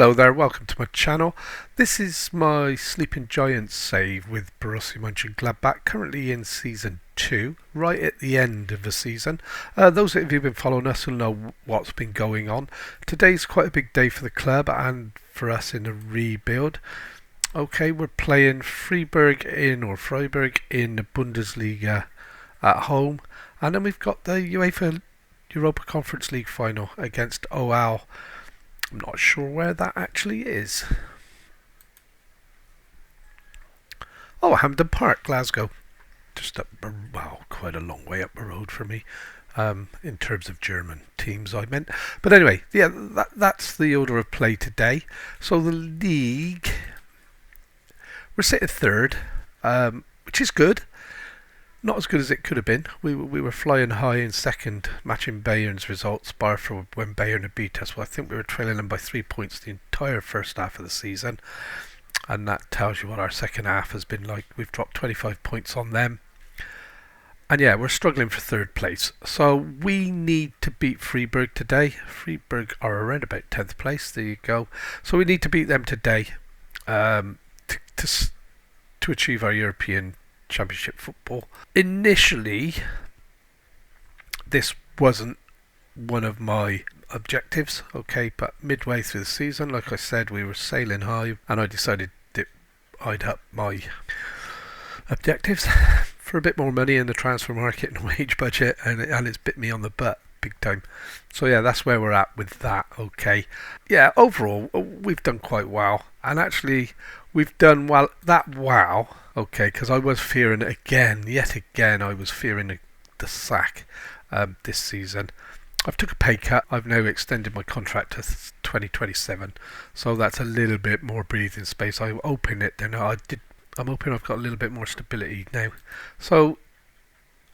Hello there, welcome to my channel. This is my Sleeping Giants save with Borussia Mönchengladbach, currently in Season 2, right at the end of the season. Those of you who've been following us will know what's been going on. Today's quite a big day for the club and for us in a rebuild. Okay, we're playing Freiburg in the Bundesliga at home, and then we've got the UEFA Europa Conference League final against OL. I'm not sure where that actually is. Oh, Hampden Park, Glasgow. Just up, well, quite a long way up the road for me. In terms of German teams, I meant. But anyway, yeah, that's the order of play today. So the league, we're sitting third, which is good. Not as good as it could have been. We were flying high in second, matching Bayern's results, bar for when Bayern had beat us. Well, I think we were trailing them by 3 points the entire first half of the season, and that tells you what our second half has been like. We've dropped 25 points on them, and yeah, we're struggling for third place. So we need to beat Freiburg today. Freiburg are around about 10th place. There you go. So we need to beat them today to achieve our European Championship football. Initially, this wasn't one of my objectives, okay, but midway through the season, like I said, we were sailing high, and I decided that I'd up my objectives for a bit more money in the transfer market and wage budget, and it's bit me on the butt big time. So yeah, that's where we're at with that. Okay, yeah, overall we've done quite well, and actually we've done well. Okay, because I was fearing yet again I was fearing the sack this season. I've took a pay cut. I've now extended my contract to 2027, so that's a little bit more breathing space. I open it then. I'm hoping I've got a little bit more stability now. So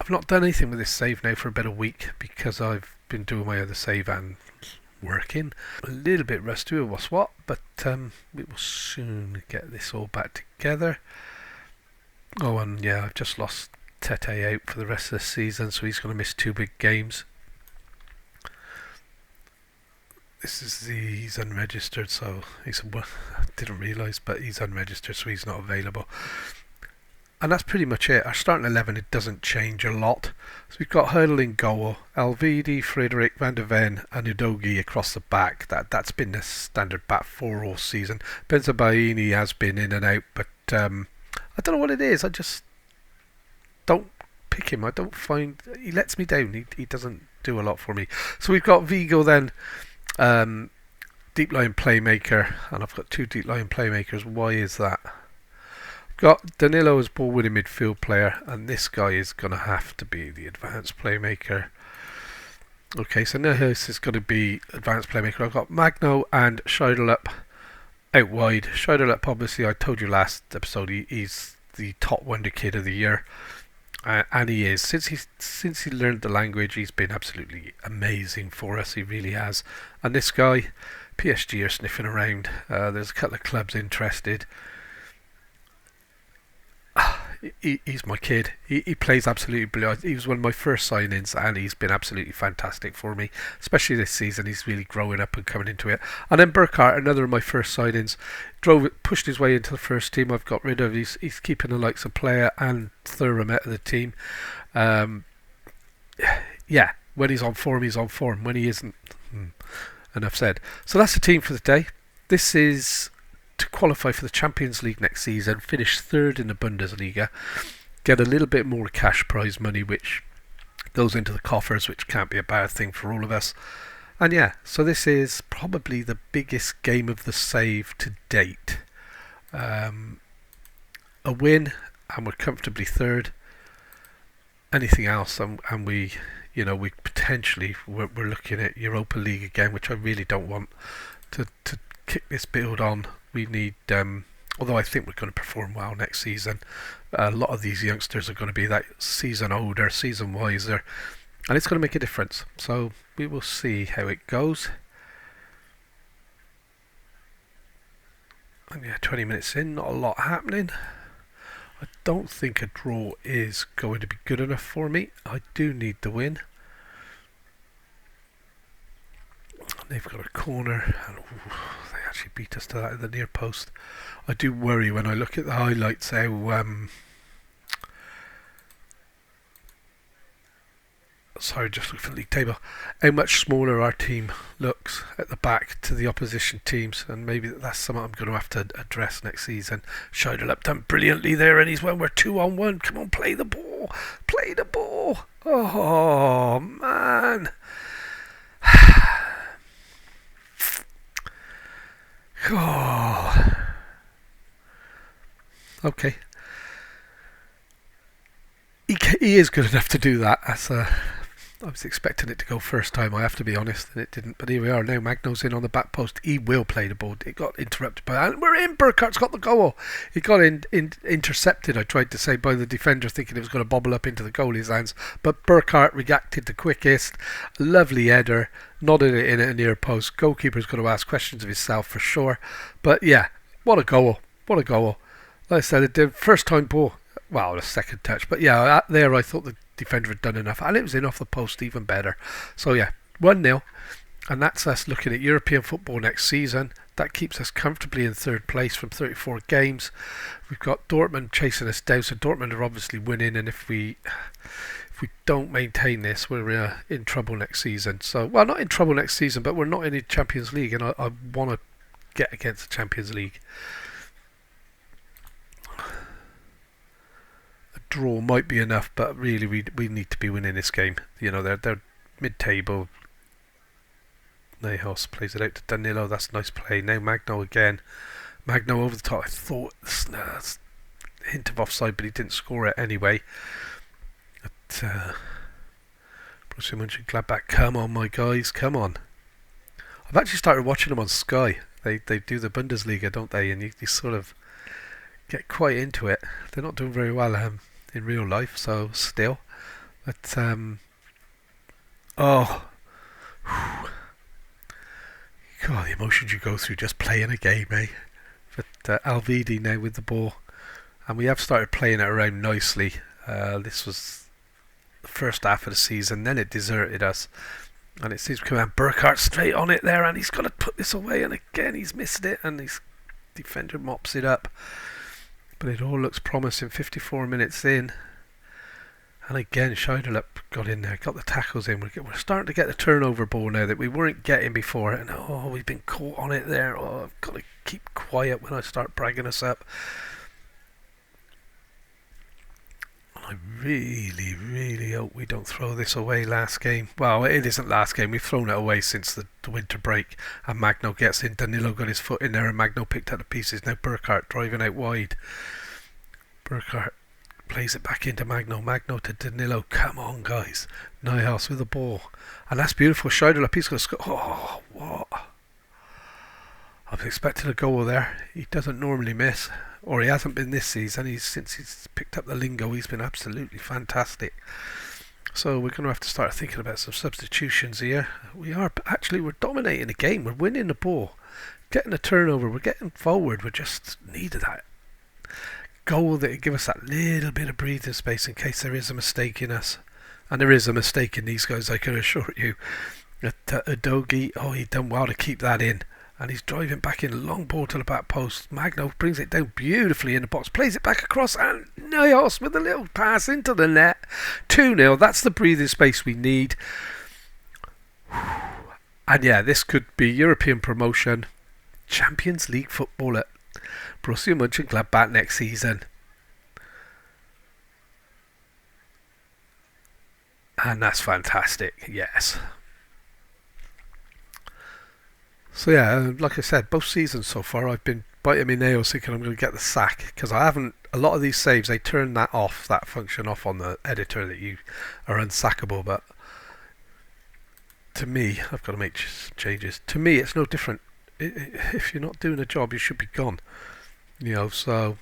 I've not done anything with this save now for about a week because I've been doing my other save and working. A little bit rusty with what's what, but we will soon get this all back together. Oh, and yeah, I've just lost Tete out for the rest of the season, so he's going to miss 2 big games. He's unregistered, so I didn't realise, but he's unregistered, so he's not available. And that's pretty much it. Our starting 11, it doesn't change a lot. So we've got Hurdle in goal, Elvedi, Frederick, Van der Ven and Udogi across the back. That's been the standard back four all season. Benzabaini has been in and out, but I don't know what it is. I just don't pick him. I don't find... He lets me down. He doesn't do a lot for me. So we've got Vigo then, deep line playmaker, and I've got 2 deep line playmakers. Why is that? Got Danilo as ball winning midfield player, and this guy is going to have to be the advanced playmaker. Okay, so Nihus is going to be advanced playmaker. I've got Magno and Scheidel out wide. Scheidel, obviously, I told you last episode, he's the top wonder kid of the year, and he is. Since he learned the language, he's been absolutely amazing for us. He really has. And this guy, PSG are sniffing around. There's a couple of clubs interested. He's my kid. He plays absolutely brilliant. He was one of my first signings, and he's been absolutely fantastic for me, especially this season. He's really growing up and coming into it. And then Burkhardt, another of my first signings, pushed his way into the first team. I've got rid of. He's keeping the likes of Player and Thuram out of the team. Yeah, when he's on form, he's on form. When he isn't, enough said. So that's the team for the day. This is to qualify for the Champions League next season, finish third in the Bundesliga, get a little bit more cash prize money which goes into the coffers, which can't be a bad thing for all of us. And yeah, so this is probably the biggest game of the save to date. A win and we're comfortably third. Anything else and we potentially we're looking at Europa League again, which I really don't want to kick this build on. We need, although I think we're going to perform well next season. A lot of these youngsters are going to be that season older, season wiser, and it's going to make a difference. So we will see how it goes. And yeah, 20 minutes in, not a lot happening. I don't think a draw is going to be good enough for me. I do need the win. They've got a corner, and actually beat us to that at the near post. I do worry when I look at the highlights how sorry, just looking at the league table, how much smaller our team looks at the back to the opposition teams, and maybe that's something I'm going to have to address next season. Scheiderlap done brilliantly there, and he's when we're 2-on-1. Come on, play the ball, play the ball. Oh man. Oh. Okay. He is good enough to do that. I was expecting it to go first time, I have to be honest, and it didn't. But here we are now. Magno's in on the back post. He will play the ball. It got interrupted by, and we're in. Burkhardt's got the goal. It got intercepted, I tried to say, by the defender, thinking it was going to bobble up into the goalie's hands. But Burkhardt reacted the quickest. Lovely header. Nodded it in at a near post. Goalkeeper's going to ask questions of himself for sure. But yeah, what a goal. What a goal. Like I said, the first time ball. Well, the second touch. But yeah, there I thought the defender had done enough, and it was in off the post even better. So yeah, 1-0, and that's us looking at European football next season. That keeps us comfortably in third place from 34 games. We've got Dortmund chasing us down, so Dortmund are obviously winning, and if we don't maintain this, we're in trouble next season. So, well, not in trouble next season, but we're not in the Champions League, and I want to get against the Champions League. Draw might be enough, but really we need to be winning this game. You know, they're mid-table. Nijos plays it out to Danilo. That's a nice play. Now Magno again. Magno over the top. I thought a hint of offside, but he didn't score it anyway. But Borussia Mönchengladbach, come on, my guys, come on. I've actually started watching them on Sky. They do the Bundesliga, don't they? And you sort of get quite into it. They're not doing very well in real life, so still. But God, the emotions you go through just playing a game, eh? But Alvidi now with the ball, and we have started playing it around nicely. This was the first half of the season, then it deserted us, and it seems to come out. Burkhardt straight on it there, and he's got to put this away, and again he's missed it, and his defender mops it up. But it all looks promising. 54 minutes in, and again Scheiderlap got in there, got the tackles in. We're starting to get the turnover ball now that we weren't getting before, and we've been caught on it there. I've got to keep quiet when I start bragging us up. I really, really hope we don't throw this away last game. Well, it isn't last game. We've thrown it away since the winter break. And Magno gets in. Danilo got his foot in there, and Magno picked up the pieces. Now Burkhardt driving out wide. Burkhardt plays it back into Magno. Magno to Danilo. Come on, guys. Nijos with the ball. And that's beautiful. Scheiderlap, he's going to score. Oh, what? I was expecting a goal there. He doesn't normally miss. Or he hasn't been this season. Since he's picked up the lingo, he's been absolutely fantastic. So we're going to have to start thinking about some substitutions here. We're dominating the game. We're winning the ball, getting a turnover. We're getting forward. We just needed that goal that would give us that little bit of breathing space in case there is a mistake in us. And there is a mistake in these guys, I can assure you. Udogie, he done well to keep that in. And he's driving back in, long ball to the back post. Magno brings it down beautifully in the box, plays it back across, and Nijos with a little pass into the net. 2-0, that's the breathing space we need. And yeah, this could be European promotion, Champions League football at Borussia Mönchengladbach next season. And that's fantastic, yes. So yeah, like I said, both seasons so far I've been biting my nails thinking I'm going to get the sack, because I haven't. A lot of these saves, they turn that function off on the editor, that you are unsackable. But to me, I've got to make changes. To me, it's no different. If you're not doing a job, you should be gone. So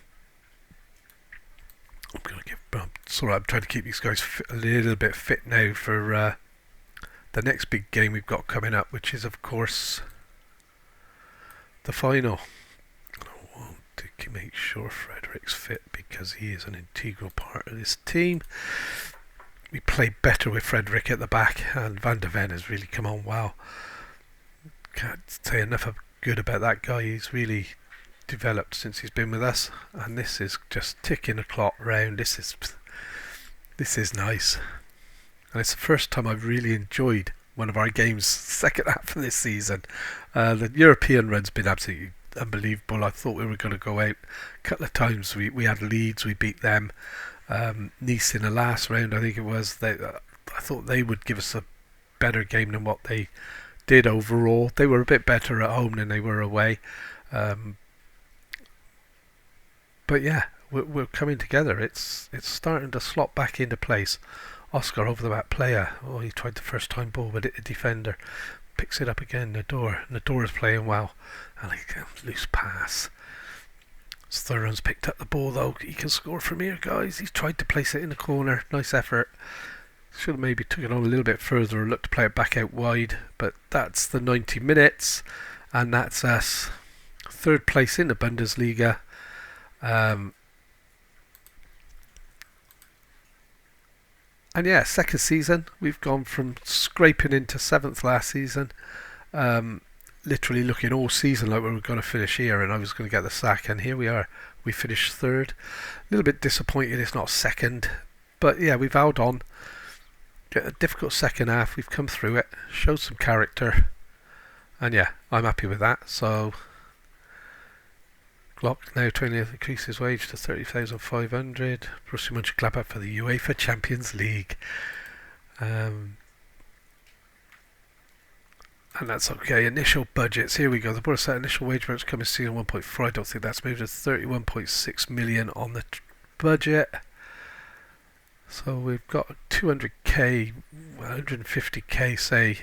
I'm going to give. Sorry, I'm trying to keep these guys a little bit fit now for the next big game we've got coming up, which is of course the final. I want to make sure Frederick's fit because he is an integral part of this team. We play better with Frederick at the back, and Van der Ven has really come on well. Can't say enough good about that guy. He's really developed since he's been with us, and this is just ticking the clock round. This is nice, and it's the first time I've really enjoyed one of our games second half of this season. The European run's been absolutely unbelievable. I thought we were going to go out a couple of times. We had leads, we beat them. Nice in the last round, I think it was. I thought they would give us a better game than what they did overall. They were a bit better at home than they were away. But yeah, we're coming together. It's starting to slot back into place. Oscar over the back player. Oh, he tried the first time ball, but a defender picks it up again. Nador is playing well, and he loose pass. Thuram's picked up the ball though. He can score from here, guys. He's tried to place it in the corner. Nice effort. Should have maybe took it on a little bit further or looked to play it back out wide. But that's the 90 minutes, and that's us. Third place in the Bundesliga. And yeah, second season, we've gone from scraping into 7th last season, literally looking all season like we were going to finish here and I was going to get the sack, and here we are. We finished 3rd. A little bit disappointed it's not 2nd, but yeah, we've held on. Get a difficult second half, we've come through it, showed some character, and yeah, I'm happy with that. So Glock now trying to increase his wage to 30,500. Borussia Mönchengladbach for the UEFA Champions League. And that's okay. Initial budgets. Here we go. The board set initial wage rates coming season 1.4. I don't think that's moved to 31.6 million on the budget. So we've got 200k, 150k, say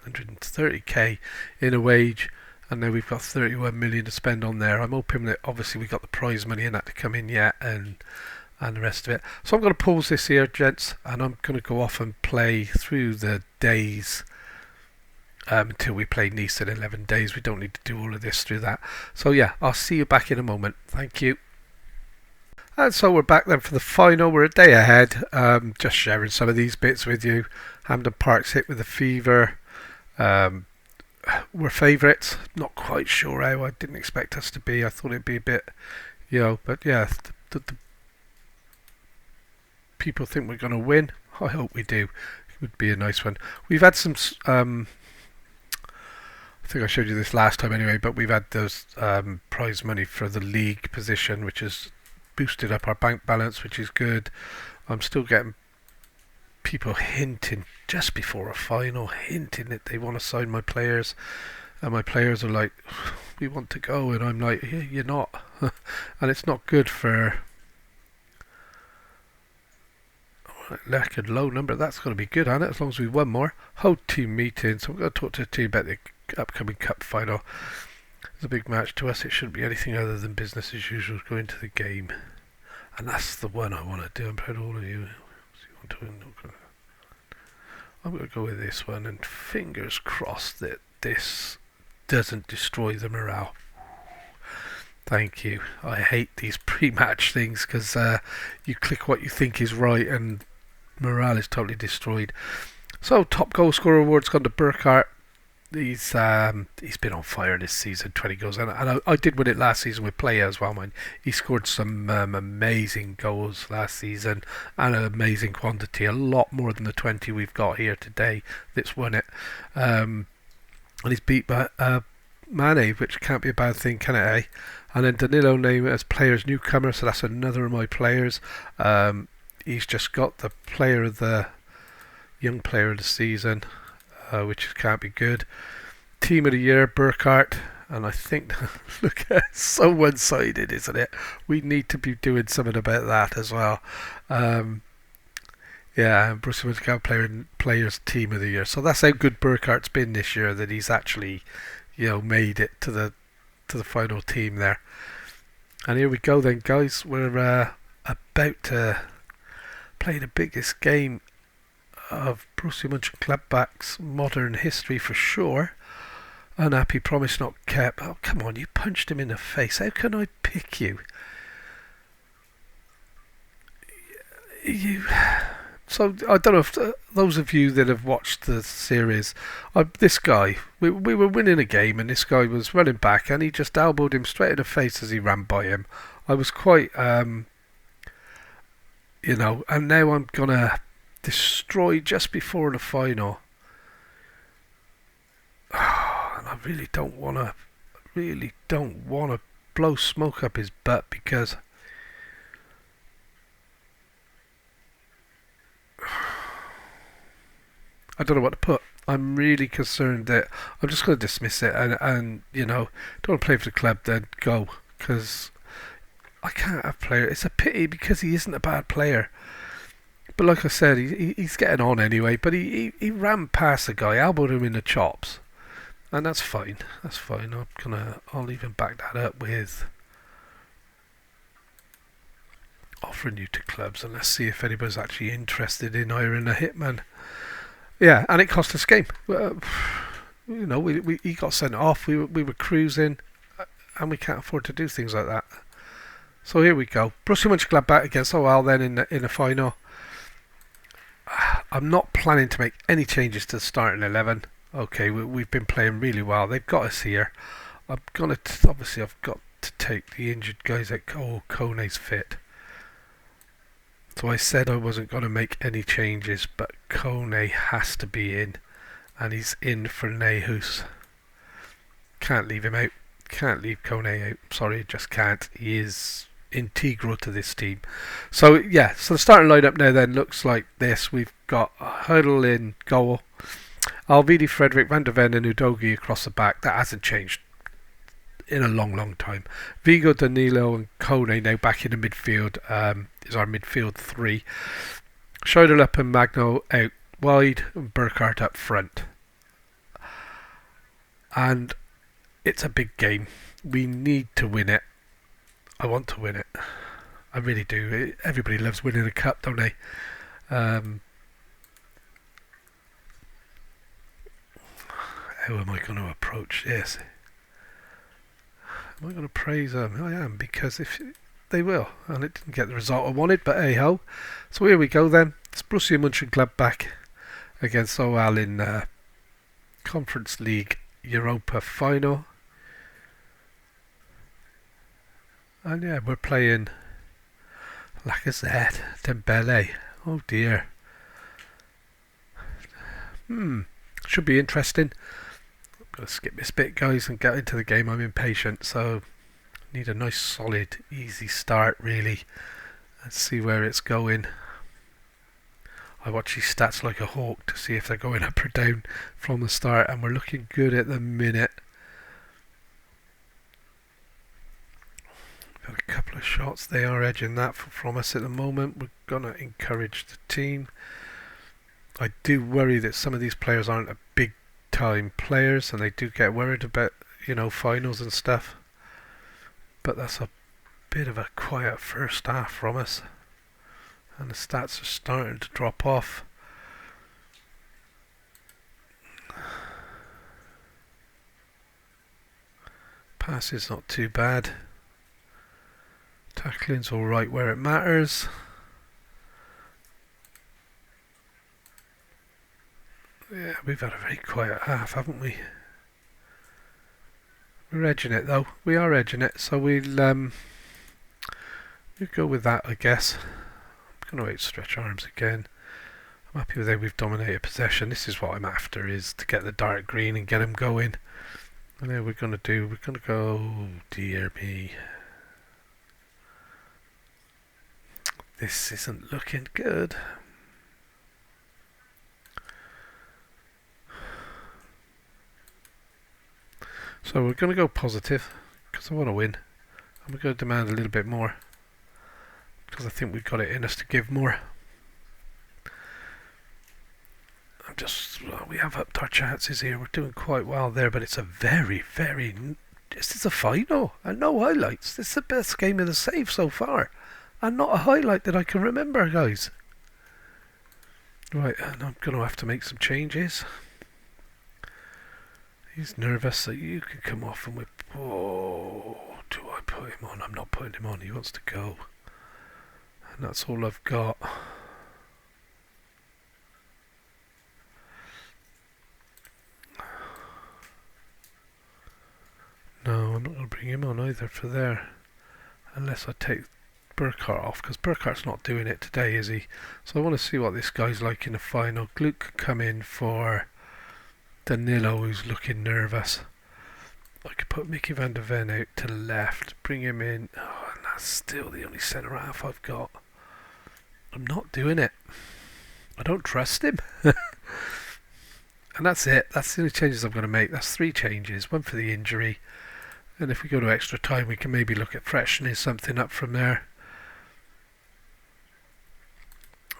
130k in a wage. And now we've got 31 million to spend on there. I'm hoping that obviously we got the prize money and that to come in yet, and the rest of it. So I'm going to pause this here, gents, and I'm going to go off and play through the days until we play Nice in 11 days. We don't need to do all of this through that. So yeah, I'll see you back in a moment. Thank you. And so we're back then for the final. We're a day ahead. Just sharing some of these bits with you. Hampden Park's hit with a fever. We're favourites. Not quite sure how. I didn't expect us to be. I thought it'd be a bit, but yeah, the people think we're going to win. I hope we do. It would be a nice one. We've had some. I think I showed you this last time anyway, but we've had those prize money for the league position, which has boosted up our bank balance, which is good. I'm still getting people hinting just before a final, hinting that they want to sign my players, and my players are like, we want to go, and I'm like, yeah, you're not. And it's not good for like a low number. That's going to be good, Anna, as long as we won more. Hold team meeting, so we're going to talk to the team about the upcoming cup final. It's a big match to us. It shouldn't be anything other than business as usual going to the game, and that's the one I want to do. I'm proud of all of you. I'm going to go with this one, and fingers crossed that this doesn't destroy the morale. Thank you. I hate these pre-match things because you click what you think is right and morale is totally destroyed. So top goal scorer award's gone to Burkhardt. He's been on fire this season, 20 goals, and I did win it last season with Playa as well, man. He scored some amazing goals last season, and an amazing quantity, a lot more than the 20 we've got here today that's won it. And he's beat by Mane, which can't be a bad thing, can it, eh? And then Danilo named as players newcomer, so that's another of my players. He's just got the young player of the season, which can't be good. Team of the year, Burkhardt, and I think, look, it's so one-sided, isn't it? We need to be doing something about that as well. Yeah, and Borussia Mönchengladbach players team of the year. So that's how good Burkhardt's been this year, that he's actually, made it to the final team there. And here we go then, guys. We're about to play the biggest game of Borussia Mönchengladbach's modern history for sure. Unhappy promise not kept. Oh, come on, you punched him in the face. How can I pick you? So I don't know if those of you that have watched the series, this guy, we were winning a game and this guy was running back and he just elbowed him straight in the face as he ran by him. I was quite, and now I'm gonna destroy just before the final. And I really don't wanna blow smoke up his butt because I don't know what to put. I'm really concerned that I'm just going to dismiss it and don't want to play for the club, then go. Because I can't have player. It's a pity because he isn't a bad player. But like I said, he's getting on anyway. But he ran past the guy, elbowed him in the chops. And that's fine. That's fine. I'll even back that up with offering you to clubs. And let's see if anybody's actually interested in hiring a hitman. Yeah, and it cost us game. He got sent off. We were cruising, and we can't afford to do things like that. So here we go. Borussia Mönchengladbach against OL then in the final. I'm not planning to make any changes to the starting 11. Okay, we've been playing really well. They've got us here. Obviously I've got to take the injured guys out. Kone's fit. So I said I wasn't going to make any changes, but Kone has to be in, and he's in for Nehus. Can't leave him out. Can't leave Kone out. Sorry, just can't. He is integral to this team. So yeah, so the starting lineup now then looks like this. We've got Hurdle in goal, Alvidi, Frederick, Van der Ven and Udogi across the back. That hasn't changed in a long time. Vigo, Danilo and Kone now back in the midfield is our midfield three. Scheuderlup and Magno out wide and Burkhardt up front. And it's a big game. We need to win it. I want to win it. I really do. Everybody loves winning a cup, don't they? How am I going to approach this? Am I going to praise them? I am, because if they will, and it didn't get the result I wanted, but hey ho. So here we go then. It's Borussia Mönchengladbach against OL in Conference League Europa final. And yeah, we're playing Lacazette, Dembele. Oh dear. Should be interesting. Gonna skip this bit, guys, and get into the game. I'm impatient, so need a nice solid easy start really. Let's see where it's going. I watch these stats like a hawk to see if they're going up or down from the start, and we're looking good at the minute. Got a couple of shots. They are edging that from us at the moment. We're gonna encourage the team. I do worry that some of these players aren't a big time players and they do get worried about finals and stuff, but that's a bit of a quiet first half from us and the stats are starting to drop off. Pass is not too bad, tackling's alright where it matters. Yeah, we've had a very quiet half, haven't we? We're edging it though. We are edging it, so we'll go with that, I guess. I'm going to outstretch arms again. I'm happy with how we've dominated possession. This is what I'm after, is to get the dark green and get them going. And now we're going to go, oh dear me. This isn't looking good. So we're going to go positive because I want to win, and we're going to demand a little bit more because I think we've got it in us to give more. We have upped our chances here. We're doing quite well there, but it's a this is a final and no highlights. This is the best game of the save so far, and not a highlight that I can remember, guys. Right, and I'm going to have to make some changes. He's nervous, so you can come off and whip. Oh, do I put him on? I'm not putting him on. He wants to go. And that's all I've got. either for there, unless I take Burkhart off, because Burkhart's not doing it today, is he? So I want to see what this guy's like in the final. Gluck could come in for Danilo, who's looking nervous. I could put Mickey van der Ven out to the left, bring him in. Oh, and that's still the only centre half I've got. I'm not doing it. I don't trust him. And that's it. That's the only changes I'm going to make. That's 3 changes. 1 for the injury. And if we go to extra time, we can maybe look at freshening something up from there.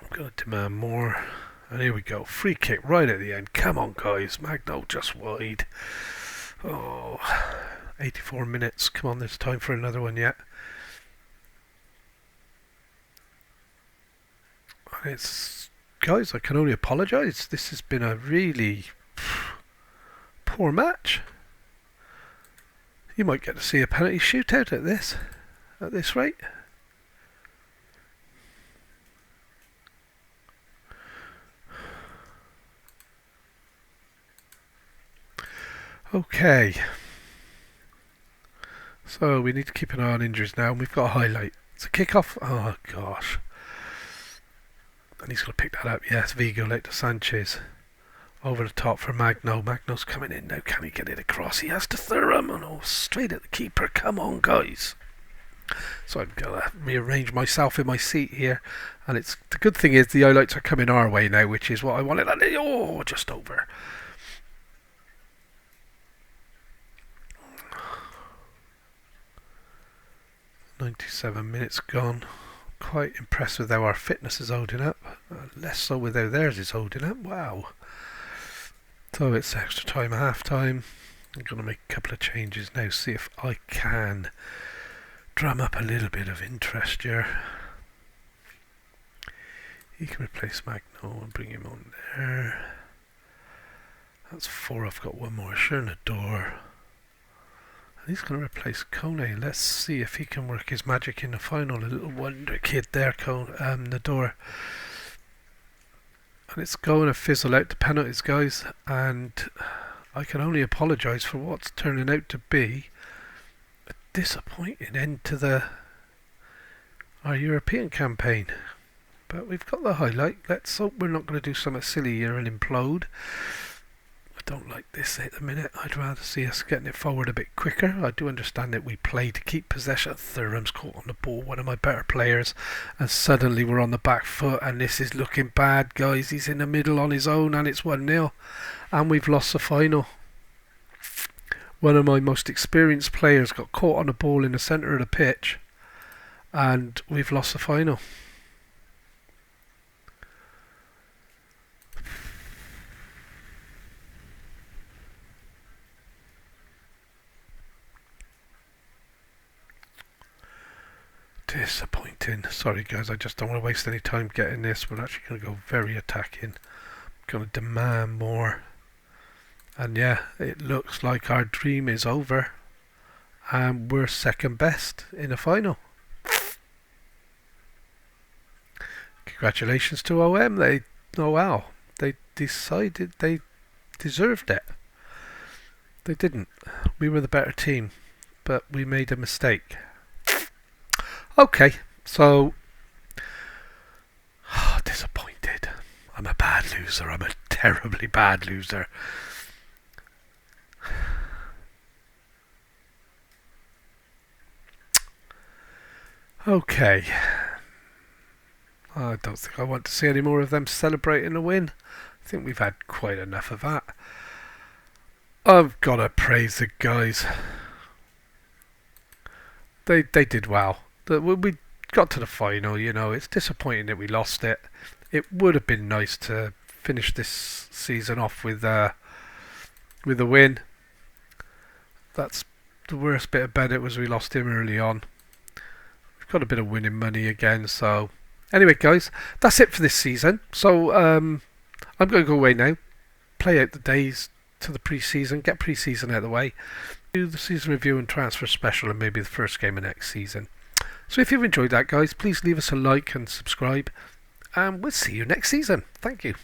I'm going to demand more. And here we go. Free kick right at the end. Come on, guys. Magno just wide. Oh, 84 minutes. Come on, there's time for another one yet. It's, guys, I can only apologise. This has been a really poor match. You might get to see a penalty shootout at this rate. Okay, so we need to keep an eye on injuries now, and we've got a highlight. It's a kick-off. Oh gosh, and he's going to pick that up. Yes, Vigo out to Sanchez, over the top for Magno. Magno's coming in now. Can he get it across? He has to Thuram, and oh, straight at the keeper. Come on, guys. So I'm going to rearrange myself in my seat here, and it's the good thing is the highlights are coming our way now, which is what I wanted. Oh, just over. 97 minutes gone. Quite impressed with how our fitness is holding up. Less so with how theirs is holding up. Wow. So it's extra time, half time. I'm going to make a couple of changes now. See if I can drum up a little bit of interest here. He can replace Magno and bring him on there. That's 4. I've got 1 more. Sure in the door. He's going to replace Kone. Let's see if he can work his magic in the final. A little wonder kid there, the door. And it's going to fizzle out the penalties, guys. And I can only apologise for what's turning out to be a disappointing end to our European campaign. But we've got the highlight. Let's hope we're not going to do something silly here and implode. Don't like this at the minute. I'd rather see us getting it forward a bit quicker. I do understand that we play to keep possession. Thuram's caught on the ball, one of my better players, and suddenly we're on the back foot, and this is looking bad, guys. He's in the middle on his own, and it's 1-0, and we've lost the final. One of my most experienced players got caught on the ball in the centre of the pitch, and we've lost the final. Disappointing. Sorry guys, I just don't want to waste any time getting this. We're actually going to go very attacking. I'm going to demand more. And yeah, it looks like our dream is over. And we're second best in the final. Congratulations to OM. They decided they deserved it. They didn't. We were the better team. But we made a mistake. Okay, so disappointed. I'm a bad loser. I'm a terribly bad loser. Okay. I don't think I want to see any more of them celebrating a win. I think we've had quite enough of that. I've got to praise the guys. They did well. We got to the final, you know. It's disappointing that we lost it. It would have been nice to finish this season off with a win. That's the worst bit about it, was we lost him early on. We've got a bit of winning money again, so anyway guys, that's it for this season. So I'm going to go away now, play out the days to the pre-season, get pre-season out of the way, do the season review and transfer special, and maybe the first game of next season. So if you've enjoyed that guys, please leave us a like and subscribe, and we'll see you next season. Thank you.